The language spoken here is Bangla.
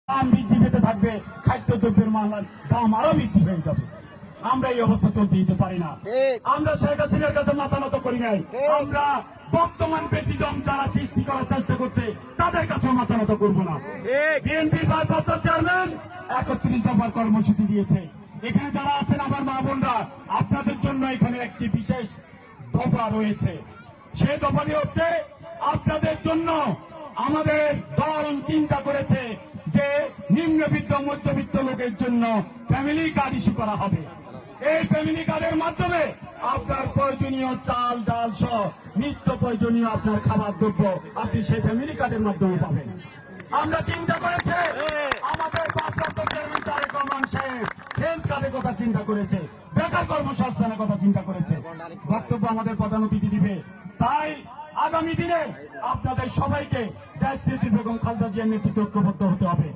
দাম বৃদ্ধি পেতে থাকবে, খাদ্যদ্রব্যের মালার দাম আরো বৃদ্ধি হয়ে যাবে। আমরা এই অবস্থা চলতে দিতে পারি না। আমরা শেখ হাসিনার কাছে মাথা নত করি নাই। আমরা বর্তমান প্রেসিডেন্ট যারা সৃষ্টি করার চেষ্টা করছে তাদের কাছে মাথা নত করবো না। বিএনপি ভারপ্রাপ্ত চেয়ারম্যান 31 দফার কর্মসূচি দিয়েছে। এখানে যারা আছেন আমার মা বোনরা, আপনাদের জন্য এখানে একটি বিশেষ দফা রয়েছে। সেই দফাটি হচ্ছে আপনাদের জন্য আমাদের দল চিন্তা করেছে যে নিম্নবিত্ত মধ্যবিত্ত লোকের জন্য ফ্যামিলি কার্ড ইস্যু করা হবে। এই ফ্যামিলি কার্ডের মাধ্যমে আপনার প্রয়োজনীয় চাল ডাল সহ নিত্য প্রয়োজনীয় আপনার খাবার দ্রব্য আপনি সেই ফ্যামিলি কার্ডের মাধ্যমে পাবেন। আমরা চিন্তা করেছে আমাদের ভারপ্রাপ্ত চেয়ারম্যান তারেক রহমান সাহেব হেলথ কার্ডের কথা চিন্তা করেছে, বেকার কর্মসংস্থানের কথা চিন্তা করেছে। বক্তব্য আমাদের প্রধান অতিথি দিবে। তাই আগামী দিনে আপনাদের সবাইকে দেশনেত্রী বেগম খালেদা জিয়ার নেতৃত্বে ঐক্যবদ্ধ হতে হবে।